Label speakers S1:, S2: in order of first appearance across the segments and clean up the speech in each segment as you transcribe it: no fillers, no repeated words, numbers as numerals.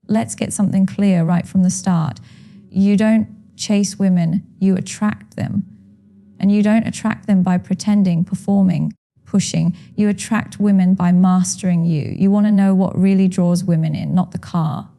S1: Let's get something clear right from the start. You don't chase women, you attract them. And you don't attract them by pretending, performing, pushing. You attract women by mastering you. You want to know what really draws women in, not the car,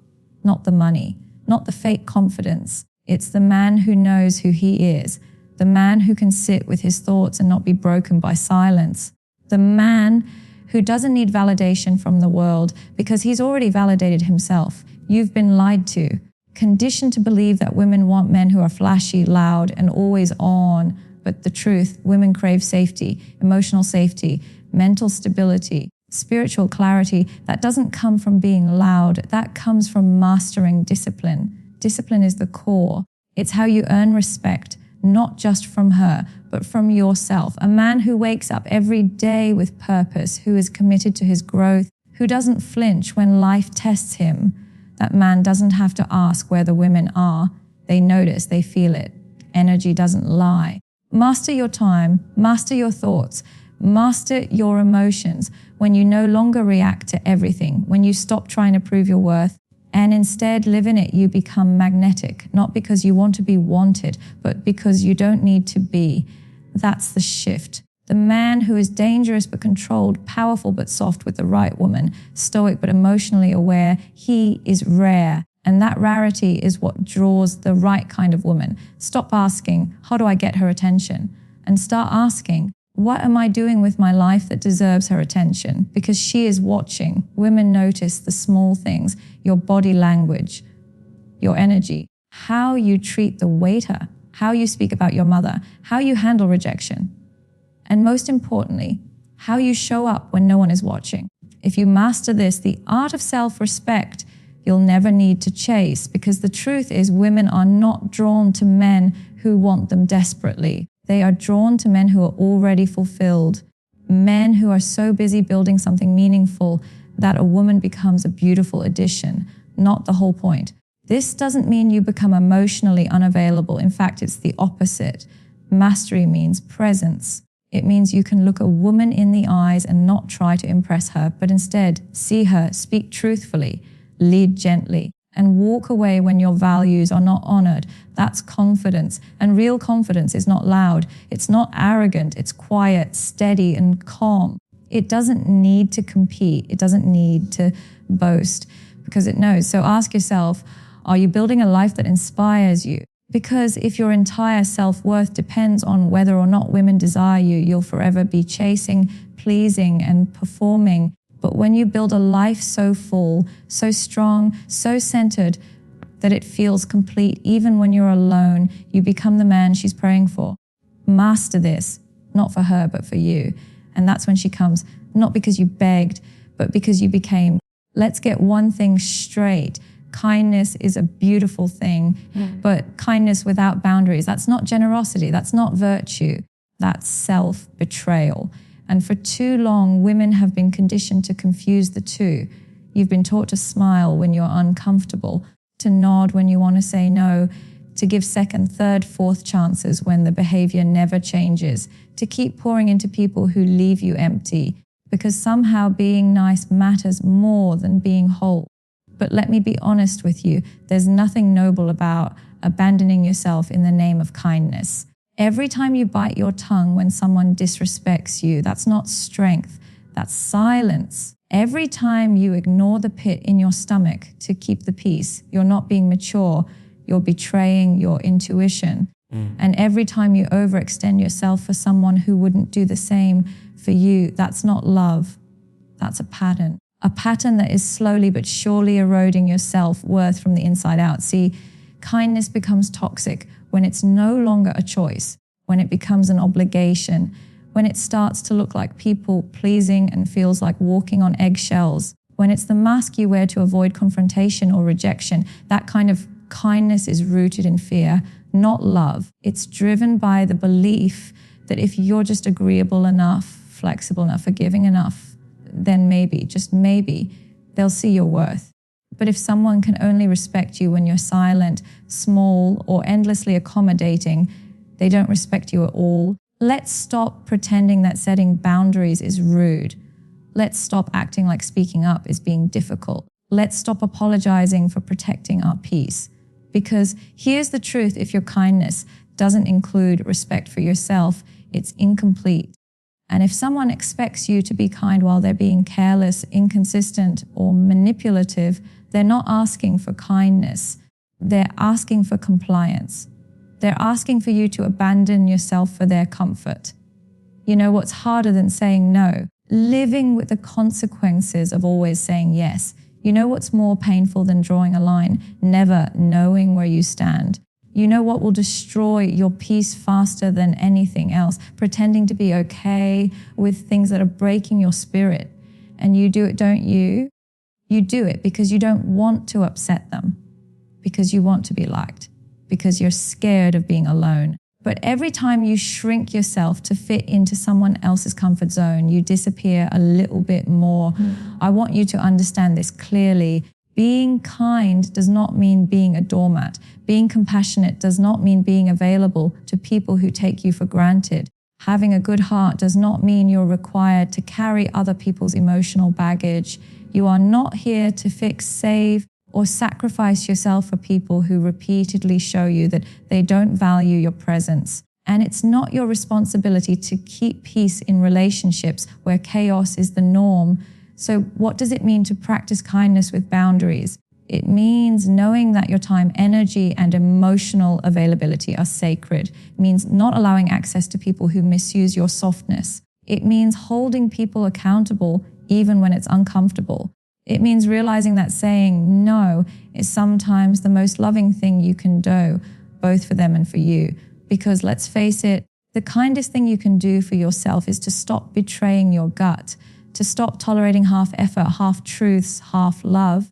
S1: not the money, not the fake confidence. It's the man who knows who he is, the man who can sit with his thoughts and not be broken by silence, the man who doesn't need validation from the world because he's already validated himself. You've been lied to, conditioned to believe that women want men who are flashy, loud, and always on. But the truth, women crave safety, emotional safety, mental stability, spiritual clarity. That doesn't come from being loud. That comes from mastering discipline. Discipline is the core. It's how you earn respect, not just from her, but from yourself. A man who wakes up every day with purpose, who is committed to his growth, who doesn't flinch when life tests him. That man doesn't have to ask where the women are. They notice, they feel it. Energy doesn't lie. Master your time, master your thoughts, master your emotions when you no longer react to everything, when you stop trying to prove your worth and instead live in it. You become magnetic, not because you want to be wanted, but because you don't need to be. That's the shift. The man who is dangerous but controlled, powerful but soft with the right woman, stoic but emotionally aware, he is rare. And that rarity is what draws the right kind of woman. Stop asking, how do I get her attention? And start asking, what am I doing with my life that deserves her attention? Because she is watching. Women notice the small things, your body language, your energy, how you treat the waiter, how you speak about your mother, how you handle rejection. And most importantly, how you show up when no one is watching. If you master this, the art of self-respect, you'll never need to chase, because the truth is women are not drawn to men who want them desperately. They are drawn to men who are already fulfilled, men who are so busy building something meaningful that a woman becomes a beautiful addition, not the whole point. This doesn't mean you become emotionally unavailable. In fact, it's the opposite. Mastery means presence. It means you can look a woman in the eyes and not try to impress her, but instead see her, speak truthfully, lead gently, and walk away when your values are not honored. That's confidence. And real confidence is not loud. It's not arrogant. It's quiet, steady, and calm. It doesn't need to compete. It doesn't need to boast because it knows. So ask yourself, are you building a life that inspires you? Because if your entire self-worth depends on whether or not women desire you, you'll forever be chasing, pleasing, and performing. But when you build a life so full, so strong, so centered that it feels complete, even when you're alone, you become the man she's praying for. Master this, not for her, but for you. And that's when she comes, not because you begged, but because you became. Let's get one thing straight. Kindness is a beautiful thing, but kindness without boundaries, that's not generosity, that's not virtue, that's self-betrayal. And for too long, women have been conditioned to confuse the two. You've been taught to smile when you're uncomfortable, to nod when you want to say no, to give second, third, fourth chances when the behavior never changes, to keep pouring into people who leave you empty, because somehow being nice matters more than being whole. But let me be honest with you, there's nothing noble about abandoning yourself in the name of kindness. Every time you bite your tongue when someone disrespects you, that's not strength, that's silence. Every time you ignore the pit in your stomach to keep the peace, you're not being mature, you're betraying your intuition. And every time you overextend yourself for someone who wouldn't do the same for you, that's not love, that's a pattern. A pattern that is slowly but surely eroding your self-worth from the inside out. See, kindness becomes toxic when it's no longer a choice, when it becomes an obligation, when it starts to look like people pleasing and feels like walking on eggshells, when it's the mask you wear to avoid confrontation or rejection. That kind of kindness is rooted in fear, not love. It's driven by the belief that if you're just agreeable enough, flexible enough, forgiving enough, then maybe, just maybe, they'll see your worth. But if someone can only respect you when you're silent, small, or endlessly accommodating, they don't respect you at all. Let's stop pretending that setting boundaries is rude. Let's stop acting like speaking up is being difficult. Let's stop apologizing for protecting our peace. Because here's the truth: if your kindness doesn't include respect for yourself, it's incomplete. And if someone expects you to be kind while they're being careless, inconsistent, or manipulative, they're not asking for kindness. They're asking for compliance. They're asking for you to abandon yourself for their comfort. You know what's harder than saying no? Living with the consequences of always saying yes. You know what's more painful than drawing a line? Never knowing where you stand. You know what will destroy your peace faster than anything else? Pretending to be okay with things that are breaking your spirit. And you do it, don't you? You do it because you don't want to upset them, because you want to be liked, because you're scared of being alone. But every time you shrink yourself to fit into someone else's comfort zone, you disappear a little bit more. I want you to understand this clearly. Being kind does not mean being a doormat. Being compassionate does not mean being available to people who take you for granted. Having a good heart does not mean you're required to carry other people's emotional baggage. You are not here to fix, save, or sacrifice yourself for people who repeatedly show you that they don't value your presence. And it's not your responsibility to keep peace in relationships where chaos is the norm. So what does it mean to practice kindness with boundaries? It means knowing that your time, energy, and emotional availability are sacred. It means not allowing access to people who misuse your softness. It means holding people accountable even when it's uncomfortable. It means realizing that saying no is sometimes the most loving thing you can do, both for them and for you. Because let's face it, the kindest thing you can do for yourself is to stop betraying your gut, to stop tolerating half effort, half truths, half love,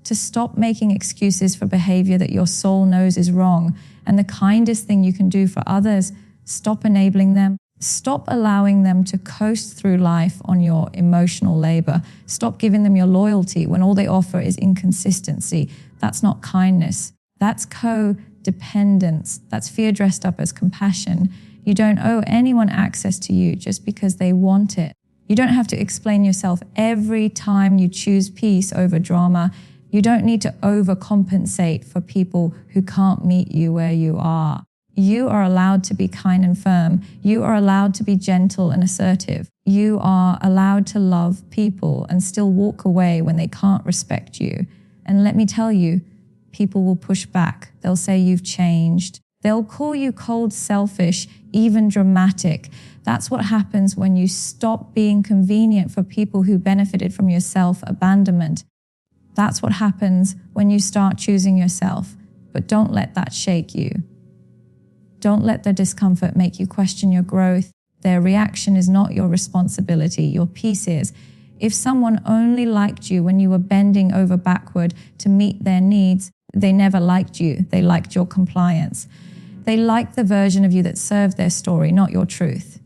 S1: to stop making excuses for behavior that your soul knows is wrong. And the kindest thing you can do for others, stop enabling them. Stop allowing them to coast through life on your emotional labor. Stop giving them your loyalty when all they offer is inconsistency. That's not kindness. That's codependence. That's fear dressed up as compassion. You don't owe anyone access to you just because they want it. You don't have to explain yourself every time you choose peace over drama. You don't need to overcompensate for people who can't meet you where you are. You are allowed to be kind and firm. You are allowed to be gentle and assertive. You are allowed to love people and still walk away when they can't respect you. And let me tell you, people will push back. They'll say you've changed. They'll call you cold, selfish, even dramatic. That's what happens when you stop being convenient for people who benefited from your self-abandonment. That's what happens when you start choosing yourself. But don't let that shake you. Don't let their discomfort make you question your growth. Their reaction is not your responsibility. Your peace is. If someone only liked you when you were bending over backward to meet their needs, they never liked you. They liked your compliance. They liked the version of you that served their story, not your truth.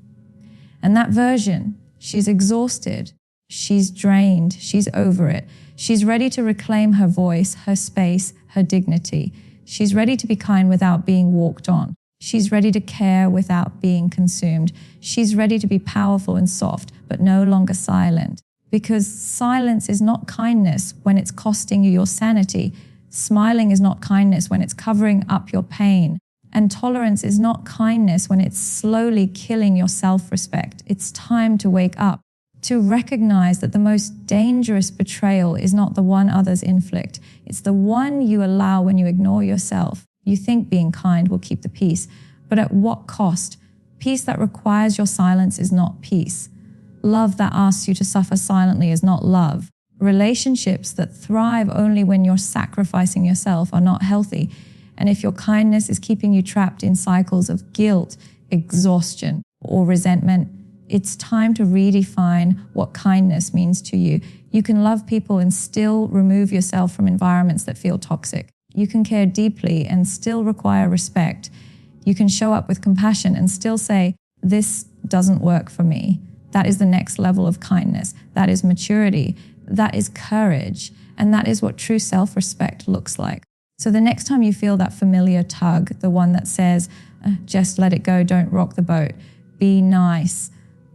S1: And that version, she's exhausted. She's drained. She's over it. She's ready to reclaim her voice, her space, her dignity. She's ready to be kind without being walked on. She's ready to care without being consumed. She's ready to be powerful and soft, but no longer silent. Because silence is not kindness when it's costing you your sanity. Smiling is not kindness when it's covering up your pain. And tolerance is not kindness when it's slowly killing your self-respect. It's time to wake up, to recognize that the most dangerous betrayal is not the one others inflict. It's the one you allow when you ignore yourself. You think being kind will keep the peace, but at what cost? Peace that requires your silence is not peace. Love that asks you to suffer silently is not love. Relationships that thrive only when you're sacrificing yourself are not healthy. And if your kindness is keeping you trapped in cycles of guilt, exhaustion, or resentment, it's time to redefine what kindness means to you. You can love people and still remove yourself from environments that feel toxic. You can care deeply and still require respect. You can show up with compassion and still say, this doesn't work for me. That is the next level of kindness. That is maturity. That is courage. And that is what true self-respect looks like. So the next time you feel that familiar tug, the one that says, just let it go, don't rock the boat, be nice,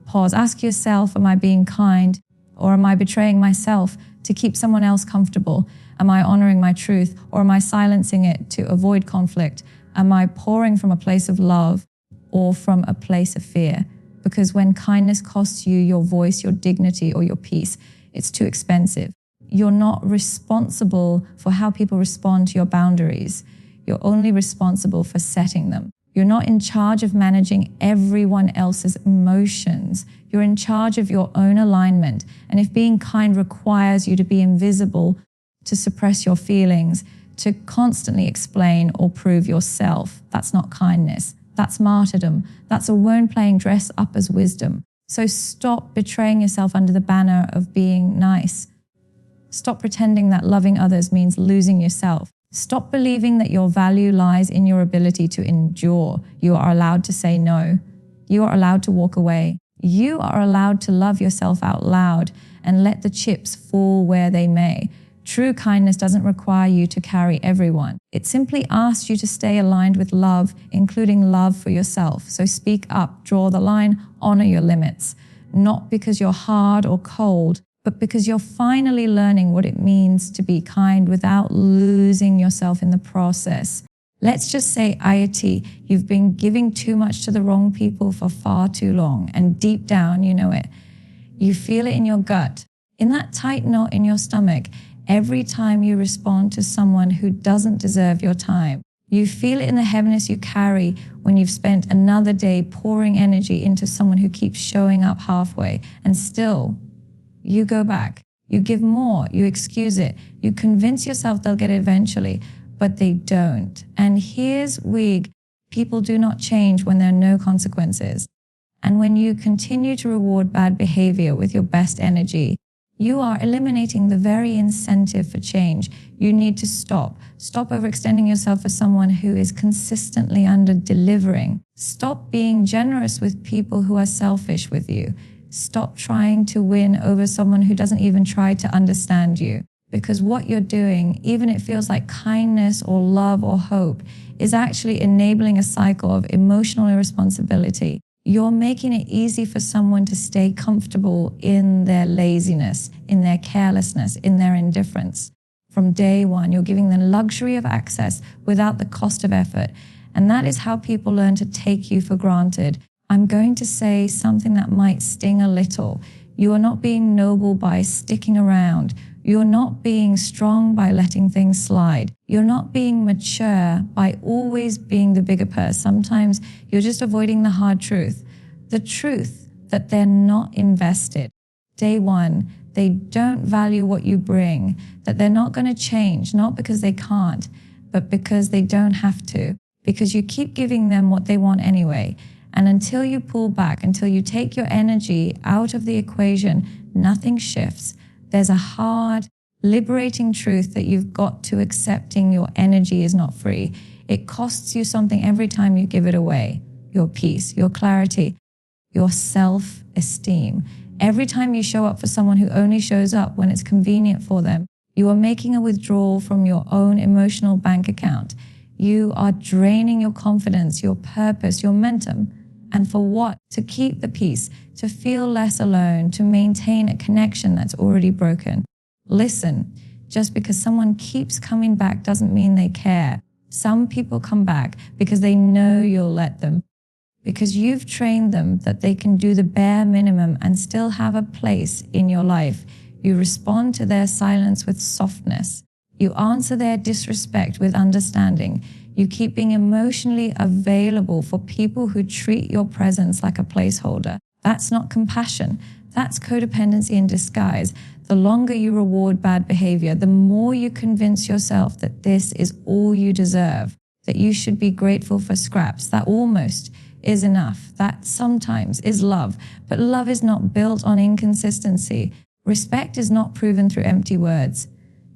S1: pause, ask yourself, am I being kind or am I betraying myself? to keep someone else comfortable? Am I honoring my truth, or am I silencing it to avoid conflict? Am I pouring from a place of love or from a place of fear? Because when kindness costs you your voice, your dignity, or your peace, it's too expensive. You're not responsible for how people respond to your boundaries. You're only responsible for setting them. You're not in charge of managing everyone else's emotions. You're in charge of your own alignment. And if being kind requires you to be invisible, to suppress your feelings, to constantly explain or prove yourself, that's not kindness. That's martyrdom. That's a woman playing dress up as wisdom. So stop betraying yourself under the banner of being nice. Stop pretending that loving others means losing yourself. Stop believing that your value lies in your ability to endure. You are allowed to say no. You are allowed to walk away. You are allowed to love yourself out loud and let the chips fall where they may. True kindness doesn't require you to carry everyone. It simply asks you to stay aligned with love, including love for yourself. So speak up, draw the line, honor your limits. Not because you're hard or cold, but because you're finally learning what it means to be kind without losing yourself in the process. Let's just say, Ayati, you've been giving too much to the wrong people for far too long, and deep down you know it. You feel it in your gut, in that tight knot in your stomach, every time you respond to someone who doesn't deserve your time. You feel it in the heaviness you carry when you've spent another day pouring energy into someone who keeps showing up halfway, and still you go back. You give more, you excuse it, you convince yourself they'll get it eventually, but they don't. And here's wig, people do not change when there are no consequences. And when you continue to reward bad behavior with your best energy, you are eliminating the very incentive for change. You need to stop. Stop overextending yourself for someone who is consistently under-delivering. Stop being generous with people who are selfish with you. Stop trying to win over someone who doesn't even try to understand you. Because what you're doing, even if it feels like kindness or love or hope, is actually enabling a cycle of emotional irresponsibility. You're making it easy for someone to stay comfortable in their laziness, in their carelessness, in their indifference. From day one, you're giving them luxury of access without the cost of effort. And that is how people learn to take you for granted. I'm going to say something that might sting a little. You are not being noble by sticking around. You're not being strong by letting things slide. You're not being mature by always being the bigger person. Sometimes you're just avoiding the hard truth. The truth that they're not invested. Day one, they don't value what you bring, that they're not going to change, not because they can't, but because they don't have to, because you keep giving them what they want anyway. And until you pull back, until you take your energy out of the equation, nothing shifts. There's a hard, liberating truth that you've got to accepting your energy is not free. It costs you something every time you give it away. Your peace, your clarity, your self-esteem. Every time you show up for someone who only shows up when it's convenient for them, you are making a withdrawal from your own emotional bank account. You are draining your confidence, your purpose, your momentum. And for what? To keep the peace, to feel less alone, to maintain a connection that's already broken. Listen, just because someone keeps coming back doesn't mean they care. Some people come back because they know you'll let them, because you've trained them that they can do the bare minimum and still have a place in your life. You respond to their silence with softness. You answer their disrespect with understanding. You keep being emotionally available for people who treat your presence like a placeholder. That's not compassion. That's codependency in disguise. The longer you reward bad behavior, the more you convince yourself that this is all you deserve, that you should be grateful for scraps, that almost is enough, that sometimes is love. But love is not built on inconsistency. Respect is not proven through empty words.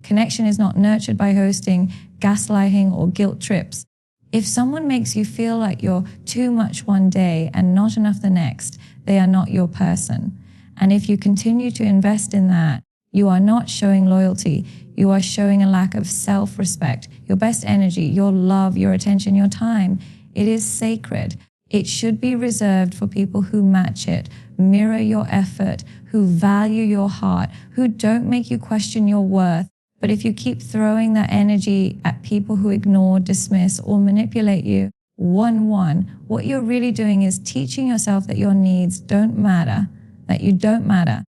S1: Connection is not nurtured by hosting, gaslighting, or guilt trips. If someone makes you feel like you're too much one day and not enough the next, they are not your person. And if you continue to invest in that, you are not showing loyalty. You are showing a lack of self-respect. Your best energy, your love, your attention, your time, it is sacred. It should be reserved for people who match it, mirror your effort, who value your heart, who don't make you question your worth. But if you keep throwing that energy at people who ignore, dismiss, or manipulate you, what you're really doing is teaching yourself that your needs don't matter, that you don't matter.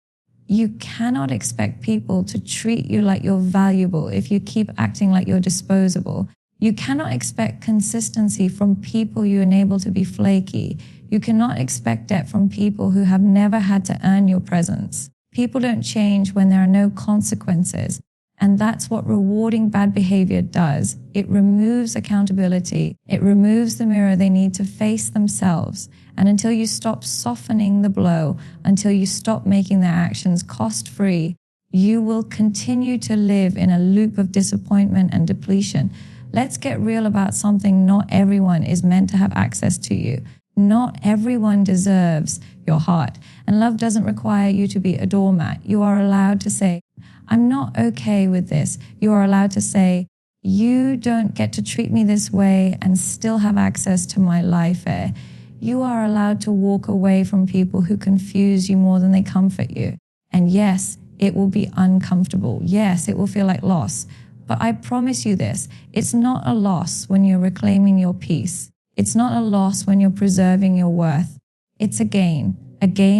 S1: You cannot expect people to treat you like you're valuable if you keep acting like you're disposable. You cannot expect consistency from people you enable to be flaky. You cannot expect depth from people who have never had to earn your presence. People don't change when there are no consequences. And that's what rewarding bad behavior does. It removes accountability. It removes the mirror they need to face themselves. And until you stop softening the blow, until you stop making their actions cost-free, you will continue to live in a loop of disappointment and depletion. Let's get real about something. Not everyone is meant to have access to you. Not everyone deserves your heart. And love doesn't require you to be a doormat. You are allowed to say, I'm not okay with this. You are allowed to say, you don't get to treat me this way and still have access to my life air. You are allowed to walk away from people who confuse you more than they comfort you. And yes, it will be uncomfortable. Yes, it will feel like loss. But I promise you this, it's not a loss when you're reclaiming your peace. It's not a loss when you're preserving your worth. It's a gain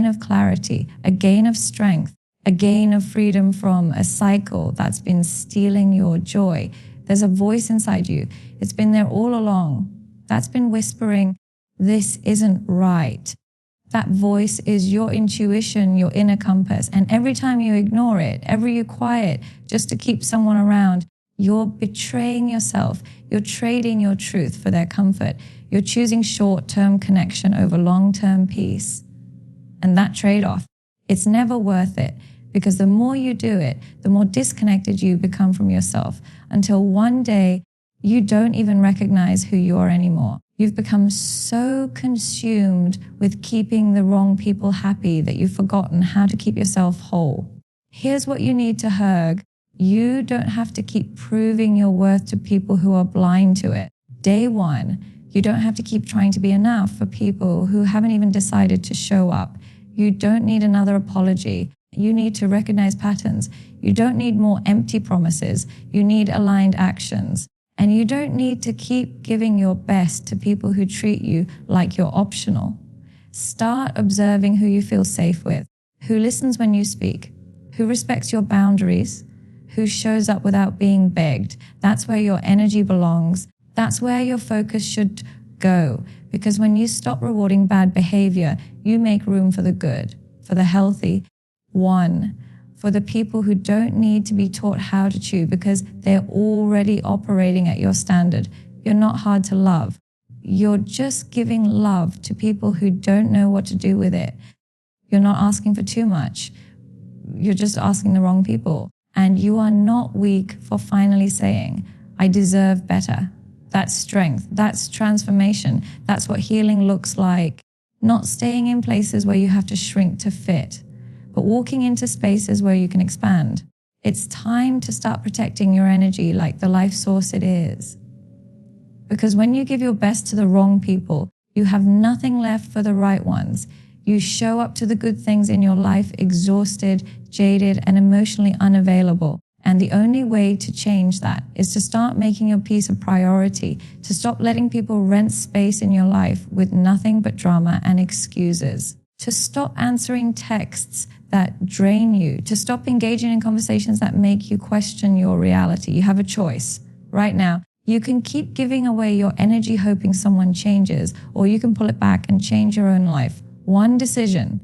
S1: of clarity, a gain of strength, a gain of freedom from a cycle that's been stealing your joy. There's a voice inside you. It's been there all along. That's been whispering, this isn't right. That voice is your intuition, your inner compass. And every time you ignore it, every you quiet just to keep someone around, you're betraying yourself. You're trading your truth for their comfort. You're choosing short-term connection over long-term peace. And that trade-off, it's never worth it, because the more you do it, the more disconnected you become from yourself, until one day you don't even recognize who you are anymore. You've become so consumed with keeping the wrong people happy that you've forgotten how to keep yourself whole. Here's what you need to hug. You don't have to keep proving your worth to people who are blind to it. Day one, you don't have to keep trying to be enough for people who haven't even decided to show up. You don't need another apology. You need to recognize patterns. You don't need more empty promises. You need aligned actions. And you don't need to keep giving your best to people who treat you like you're optional. Start observing who you feel safe with, who listens when you speak, who respects your boundaries, who shows up without being begged. That's where your energy belongs. That's where your focus should go. Because when you stop rewarding bad behavior, you make room for the good, for the healthy, for the people who don't need to be taught how to chew because they're already operating at your standard. You're not hard to love. You're just giving love to people who don't know what to do with it. You're not asking for too much. You're just asking the wrong people. And you are not weak for finally saying, I deserve better. That's strength. That's transformation. That's what healing looks like. Not staying in places where you have to shrink to fit, but walking into spaces where you can expand. It's time to start protecting your energy like the life source it is. Because when you give your best to the wrong people, you have nothing left for the right ones. You show up to the good things in your life exhausted, jaded, and emotionally unavailable. And the only way to change that is to start making your peace a priority, to stop letting people rent space in your life with nothing but drama and excuses, to stop answering texts that drain you, to stop engaging in conversations that make you question your reality. You have a choice right now. You can keep giving away your energy hoping someone changes, or you can pull it back and change your own life. One decision,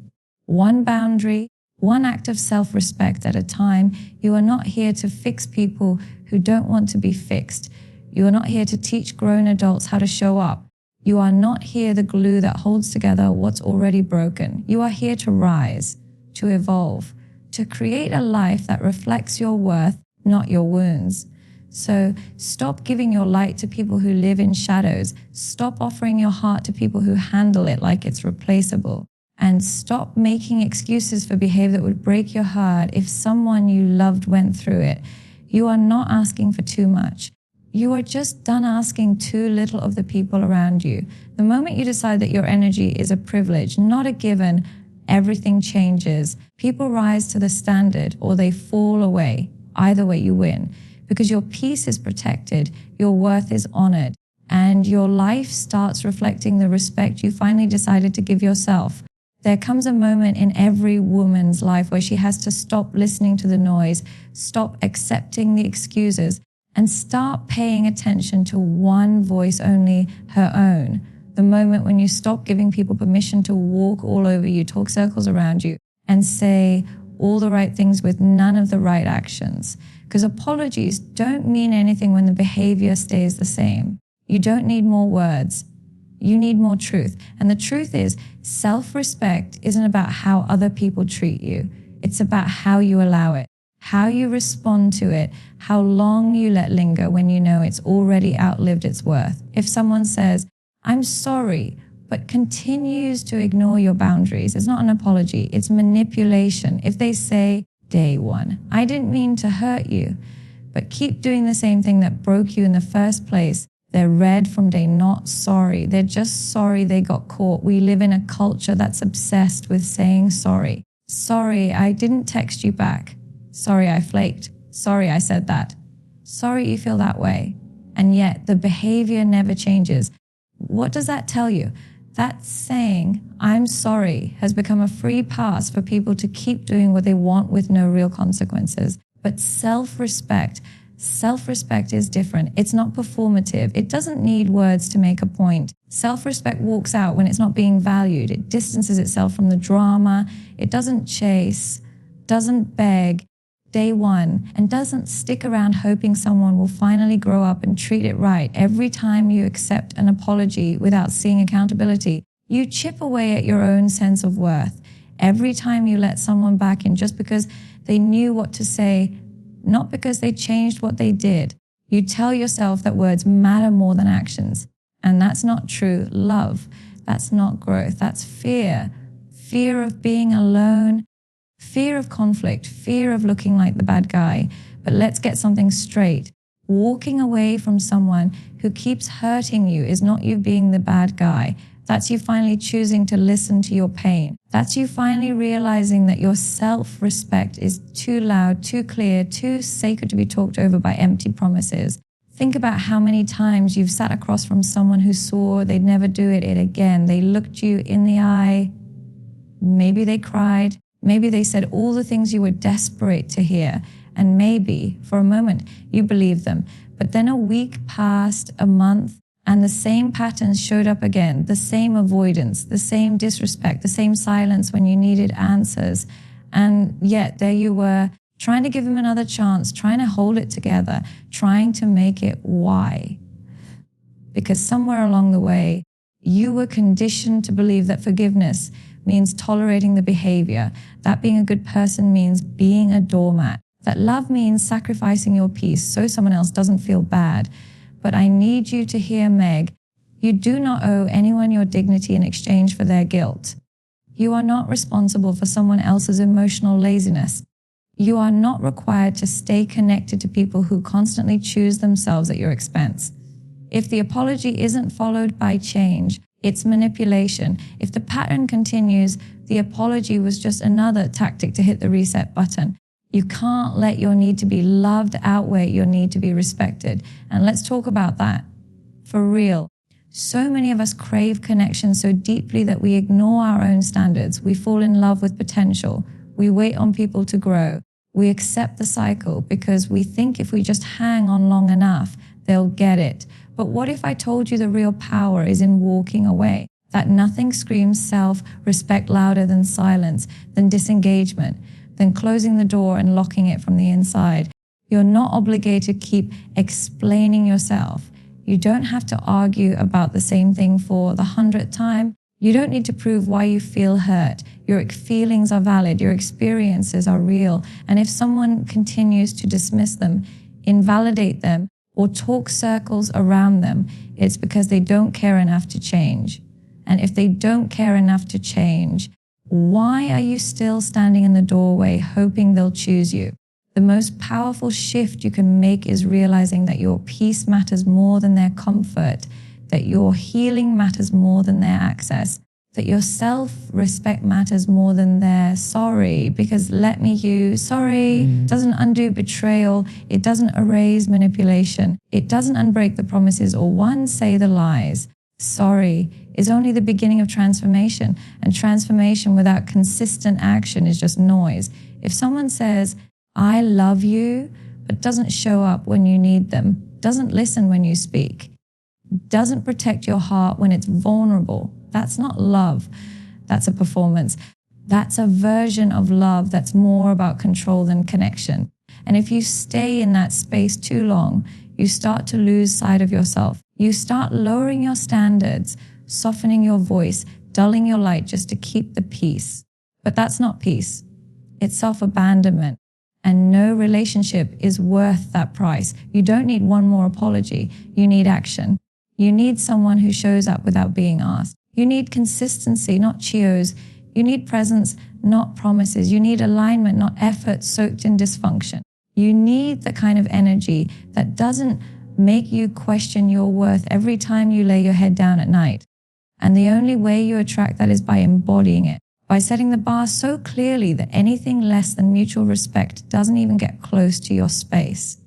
S1: one boundary, one act of self-respect at a time. You are not here to fix people who don't want to be fixed. You are not here to teach grown adults how to show up. You are not here the glue that holds together what's already broken. You are here to rise, to evolve, to create a life that reflects your worth, not your wounds. So stop giving your light to people who live in shadows. Stop offering your heart to people who handle it like it's replaceable. And stop making excuses for behavior that would break your heart if someone you loved went through it. You are not asking for too much. You are just done asking too little of the people around you. The moment you decide that your energy is a privilege, not a given, everything changes. People rise to the standard or they fall away. Either way, you win. Because your peace is protected, your worth is honored, and your life starts reflecting the respect you finally decided to give yourself. There comes a moment in every woman's life where she has to stop listening to the noise, stop accepting the excuses, and start paying attention to one voice only, her own. The moment when you stop giving people permission to walk all over you, talk circles around you, and say all the right things with none of the right actions. Because apologies don't mean anything when the behavior stays the same. You don't need more words. You need more truth. And the truth is, self-respect isn't about how other people treat you. It's about how you allow it, how you respond to it, how long you let linger when you know it's already outlived its worth. If someone says, "I'm sorry," but continues to ignore your boundaries, it's not an apology, it's manipulation. If they say, "Day one, I didn't mean to hurt you," but keep doing the same thing that broke you in the first place, they're red from day not sorry. They're just sorry they got caught. We live in a culture that's obsessed with saying sorry. Sorry, I didn't text you back. Sorry, I flaked. Sorry, I said that. Sorry you feel that way. And yet the behavior never changes. What does that tell you? That saying, "I'm sorry," has become a free pass for people to keep doing what they want with no real consequences. But self-respect is different. It's not performative. It doesn't need words to make a point. Self-respect walks out when it's not being valued. It distances itself from the drama. It doesn't chase, doesn't beg, day one, and doesn't stick around hoping someone will finally grow up and treat it right. Every time you accept an apology without seeing accountability, you chip away at your own sense of worth. Every time you let someone back in just because they knew what to say, not because they changed what they did, you tell yourself that words matter more than actions. And that's not true love. That's not growth. That's fear. Fear of being alone, fear of conflict, fear of looking like the bad guy. But let's get something straight. Walking away from someone who keeps hurting you is not you being the bad guy. That's you finally choosing to listen to your pain. That's you finally realizing that your self-respect is too loud, too clear, too sacred to be talked over by empty promises. Think about how many times you've sat across from someone who swore they'd never do it again. They looked you in the eye. Maybe they cried. Maybe they said all the things you were desperate to hear. And maybe, for a moment, you believed them. But then a week passed, a month, and the same patterns showed up again, the same avoidance, the same disrespect, the same silence when you needed answers. And yet there you were, trying to give them another chance, trying to hold it together, trying to make it why. Because somewhere along the way, you were conditioned to believe that forgiveness means tolerating the behavior, that being a good person means being a doormat, that love means sacrificing your peace so someone else doesn't feel bad. But I need you to hear, Meg, you do not owe anyone your dignity in exchange for their guilt. You are not responsible for someone else's emotional laziness. You are not required to stay connected to people who constantly choose themselves at your expense. If the apology isn't followed by change, it's manipulation. If the pattern continues, the apology was just another tactic to hit the reset button. You can't let your need to be loved outweigh your need to be respected. And let's talk about that. For real. So many of us crave connection so deeply that we ignore our own standards. We fall in love with potential. We wait on people to grow. We accept the cycle because we think if we just hang on long enough, they'll get it. But what if I told you the real power is in walking away? That nothing screams self-respect louder than silence, than disengagement, than closing the door and locking it from the inside. You're not obligated to keep explaining yourself. You don't have to argue about the same thing for the 100th time. You don't need to prove why you feel hurt. Your feelings are valid. Your experiences are real. And if someone continues to dismiss them, invalidate them, or talk circles around them, it's because they don't care enough to change. And if they don't care enough to change, why are you still standing in the doorway hoping they'll choose you? The most powerful shift you can make is realizing that your peace matters more than their comfort, that your healing matters more than their access, that your self-respect matters more than their sorry, because sorry doesn't undo betrayal, it doesn't erase manipulation, it doesn't unbreak the promises or say the lies. Sorry is only the beginning of transformation, and transformation without consistent action is just noise. If someone says, I love you, but doesn't show up when you need them, doesn't listen when you speak, doesn't protect your heart when it's vulnerable, that's not love. That's a performance. That's a version of love that's more about control than connection. And if you stay in that space too long, you start to lose sight of yourself. You start lowering your standards, softening your voice, dulling your light just to keep the peace. But that's not peace. It's self-abandonment. And no relationship is worth that price. You don't need one more apology. You need action. You need someone who shows up without being asked. You need consistency, not Cheetos. You need presence, not promises. You need alignment, not effort soaked in dysfunction. You need the kind of energy that doesn't make you question your worth every time you lay your head down at night. And the only way you attract that is by embodying it, by setting the bar so clearly that anything less than mutual respect doesn't even get close to your space.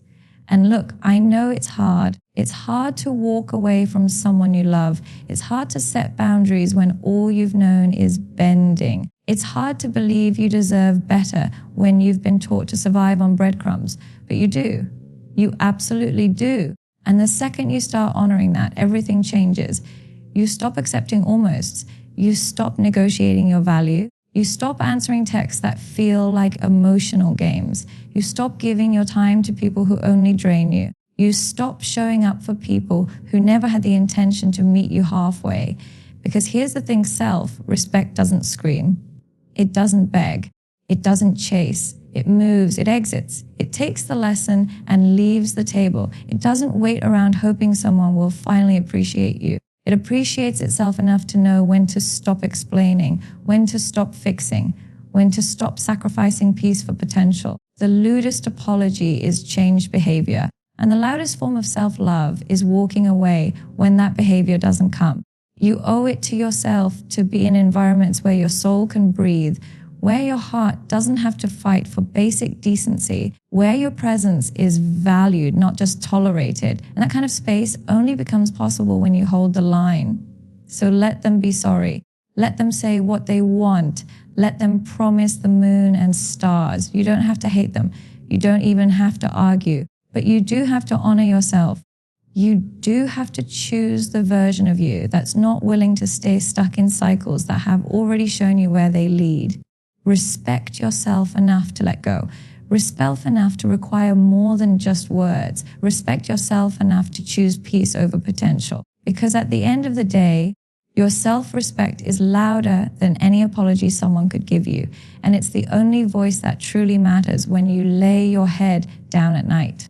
S1: And look, I know it's hard. It's hard to walk away from someone you love. It's hard to set boundaries when all you've known is bending. It's hard to believe you deserve better when you've been taught to survive on breadcrumbs. But you do. You absolutely do. And the second you start honoring that, everything changes. You stop accepting almosts. You stop negotiating your value. You stop answering texts that feel like emotional games. You stop giving your time to people who only drain you. You stop showing up for people who never had the intention to meet you halfway. Because here's the thing, self-respect doesn't scream. It doesn't beg. It doesn't chase. It moves. It exits. It takes the lesson and leaves the table. It doesn't wait around hoping someone will finally appreciate you. It appreciates itself enough to know when to stop explaining, when to stop fixing, when to stop sacrificing peace for potential. The lewdest apology is changed behavior. And the loudest form of self-love is walking away when that behavior doesn't come. You owe it to yourself to be in environments where your soul can breathe, where your heart doesn't have to fight for basic decency, where your presence is valued, not just tolerated. And that kind of space only becomes possible when you hold the line. So let them be sorry. Let them say what they want. Let them promise the moon and stars. You don't have to hate them. You don't even have to argue. But you do have to honor yourself. You do have to choose the version of you that's not willing to stay stuck in cycles that have already shown you where they lead. Respect yourself enough to let go. Respect enough to require more than just words. Respect yourself enough to choose peace over potential. Because at the end of the day, your self-respect is louder than any apology someone could give you. And it's the only voice that truly matters when you lay your head down at night.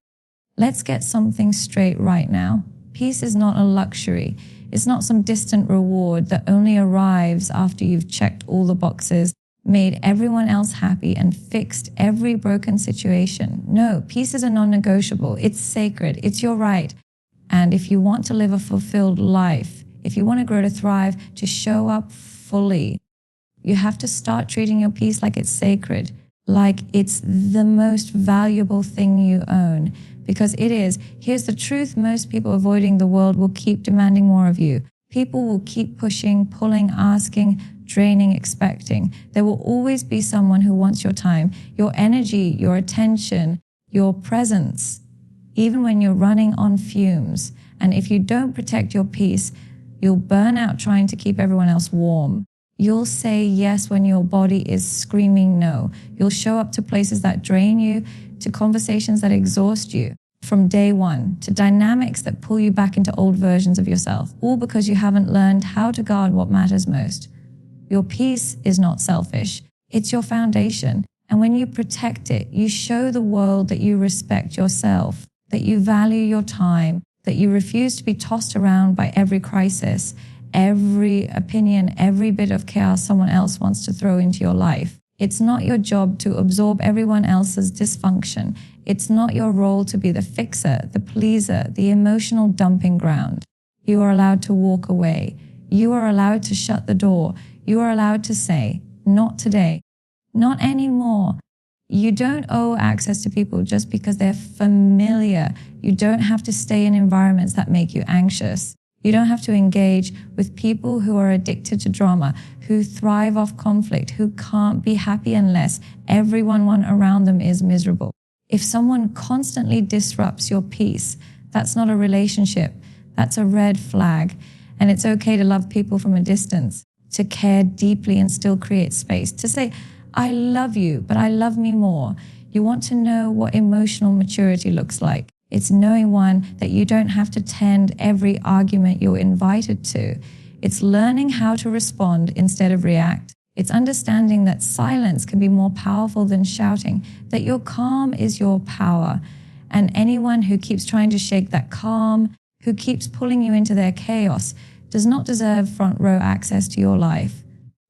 S1: Let's get something straight right now. Peace is not a luxury. It's not some distant reward that only arrives after you've checked all the boxes, made everyone else happy, and fixed every broken situation. No, peace is a non-negotiable. It's sacred. It's your right. And if you want to live a fulfilled life, if you want to grow to thrive, to show up fully, you have to start treating your peace like it's sacred, like it's the most valuable thing you own. Because it is. Here's the truth: most people avoiding the world will keep demanding more of you. People will keep pushing, pulling, asking, draining, expecting. There will always be someone who wants your time, your energy, your attention, your presence, even when you're running on fumes. And if you don't protect your peace, you'll burn out trying to keep everyone else warm. You'll say yes when your body is screaming no. You'll show up to places that drain you, to conversations that exhaust you from day one, to dynamics that pull you back into old versions of yourself, all because you haven't learned how to guard what matters most. Your peace is not selfish. It's your foundation. And when you protect it, you show the world that you respect yourself, that you value your time, that you refuse to be tossed around by every crisis, every opinion, every bit of chaos someone else wants to throw into your life. It's not your job to absorb everyone else's dysfunction. It's not your role to be the fixer, the pleaser, the emotional dumping ground. You are allowed to walk away. You are allowed to shut the door. You are allowed to say, not today, not anymore. You don't owe access to people just because they're familiar. You don't have to stay in environments that make you anxious. You don't have to engage with people who are addicted to drama, who thrive off conflict, who can't be happy unless everyone around them is miserable. If someone constantly disrupts your peace, that's not a relationship. That's a red flag. And it's okay to love people from a distance, to care deeply and still create space, to say, I love you, but I love me more. You want to know what emotional maturity looks like. It's knowing, one, that you don't have to tend every argument you're invited to. It's learning how to respond instead of react. It's understanding that silence can be more powerful than shouting, that your calm is your power. And anyone who keeps trying to shake that calm, who keeps pulling you into their chaos, does not deserve front row access to your life.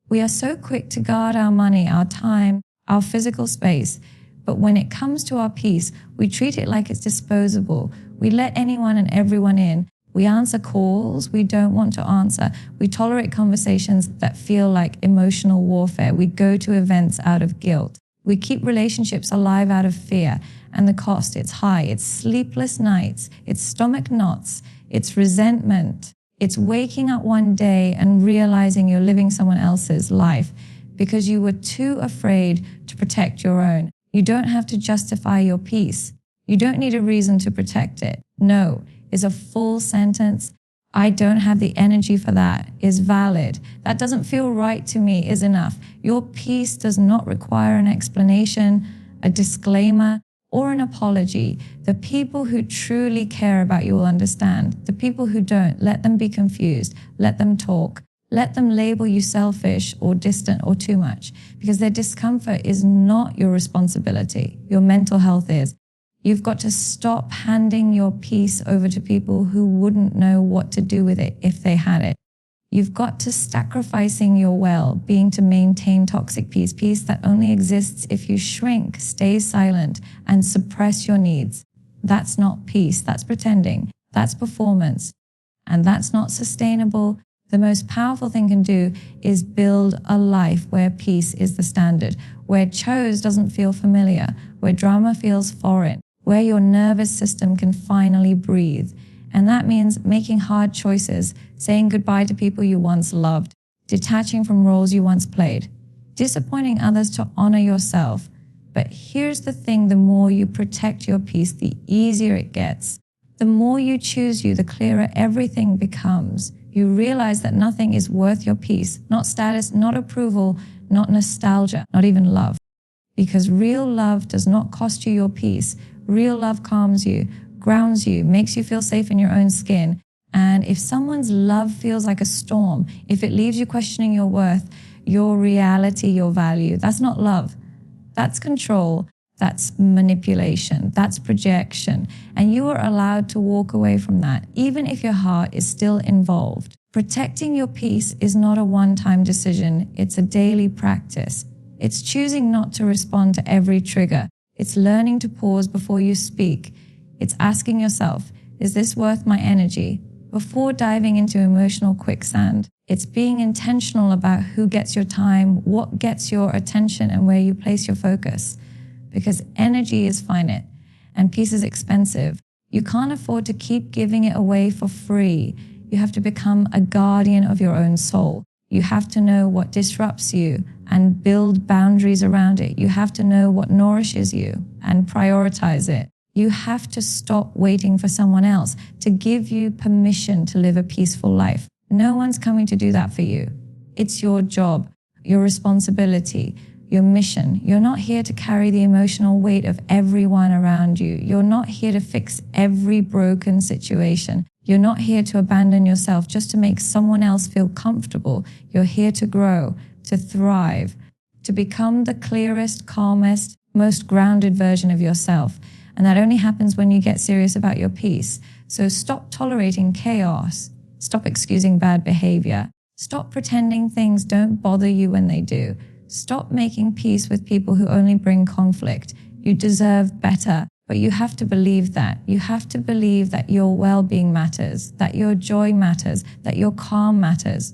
S1: We are so quick to guard our money, our time, our physical space. But when it comes to our peace, we treat it like it's disposable. We let anyone and everyone in. We answer calls we don't want to answer. We tolerate conversations that feel like emotional warfare. We go to events out of guilt. We keep relationships alive out of fear. And the cost, it's high. It's sleepless nights. It's stomach knots. It's resentment. It's waking up one day and realizing you're living someone else's life because you were too afraid to protect your own. You don't have to justify your peace. You don't need a reason to protect it. No is a full sentence. I don't have the energy for that is valid. That doesn't feel right to me is enough. Your peace does not require an explanation, a disclaimer, or an apology. The people who truly care about you will understand. The people who don't, let them be confused. Let them talk. Let them label you selfish or distant or too much, because their discomfort is not your responsibility. Your mental health is. You've got to stop handing your peace over to people who wouldn't know what to do with it if they had it. You've got to sacrificing your well-being to maintain toxic peace, peace that only exists if you shrink, stay silent, and suppress your needs. That's not peace. That's pretending. That's performance. And that's not sustainable. The most powerful thing you can do is build a life where peace is the standard, where chose doesn't feel familiar, where drama feels foreign, where your nervous system can finally breathe. And that means making hard choices, saying goodbye to people you once loved, detaching from roles you once played, disappointing others to honor yourself. But here's the thing, the more you protect your peace, the easier it gets. The more you choose you, the clearer everything becomes. You realize that nothing is worth your peace, not status, not approval, not nostalgia, not even love. Because real love does not cost you your peace. Real love calms you, grounds you, makes you feel safe in your own skin. And if someone's love feels like a storm, if it leaves you questioning your worth, your reality, your value, that's not love. That's control. That's manipulation. That's projection. And you are allowed to walk away from that, even if your heart is still involved. Protecting your peace is not a one-time decision. It's a daily practice. It's choosing not to respond to every trigger. It's learning to pause before you speak. It's asking yourself, is this worth my energy? Before diving into emotional quicksand, it's being intentional about who gets your time, what gets your attention, and where you place your focus. Because energy is finite and peace is expensive. You can't afford to keep giving it away for free. You have to become a guardian of your own soul. You have to know what disrupts you and build boundaries around it. You have to know what nourishes you and prioritize it. You have to stop waiting for someone else to give you permission to live a peaceful life. No one's coming to do that for you. It's your job, your responsibility, your mission. You're not here to carry the emotional weight of everyone around you. You're not here to fix every broken situation. You're not here to abandon yourself just to make someone else feel comfortable. You're here to grow, to thrive, to become the clearest, calmest, most grounded version of yourself. And that only happens when you get serious about your peace. So stop tolerating chaos. Stop excusing bad behavior. Stop pretending things don't bother you when they do. Stop making peace with people who only bring conflict. You deserve better, but you have to believe that. You have to believe that your well-being matters, that your joy matters, that your calm matters.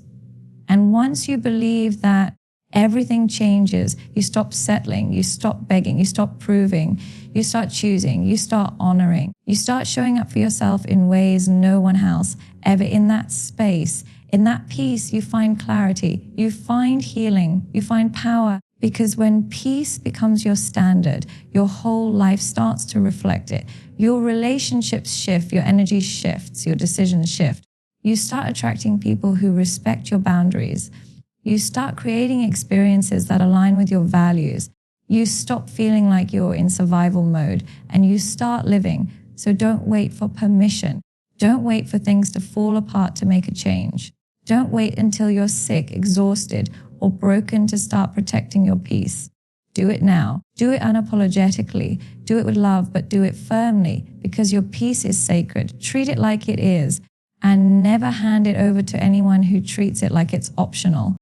S1: And once you believe that, everything changes. You stop settling, you stop begging, you stop proving, you start choosing, you start honoring, you start showing up for yourself in ways no one else ever. In that space, in that peace, you find clarity, you find healing, you find power. Because when peace becomes your standard, your whole life starts to reflect it. Your relationships shift, your energy shifts, your decisions shift. You start attracting people who respect your boundaries. You start creating experiences that align with your values. You stop feeling like you're in survival mode and you start living. So don't wait for permission. Don't wait for things to fall apart to make a change. Don't wait until you're sick, exhausted, or broken to start protecting your peace. Do it now. Do it unapologetically. Do it with love, but do it firmly because your peace is sacred. Treat it like it is and never hand it over to anyone who treats it like it's optional.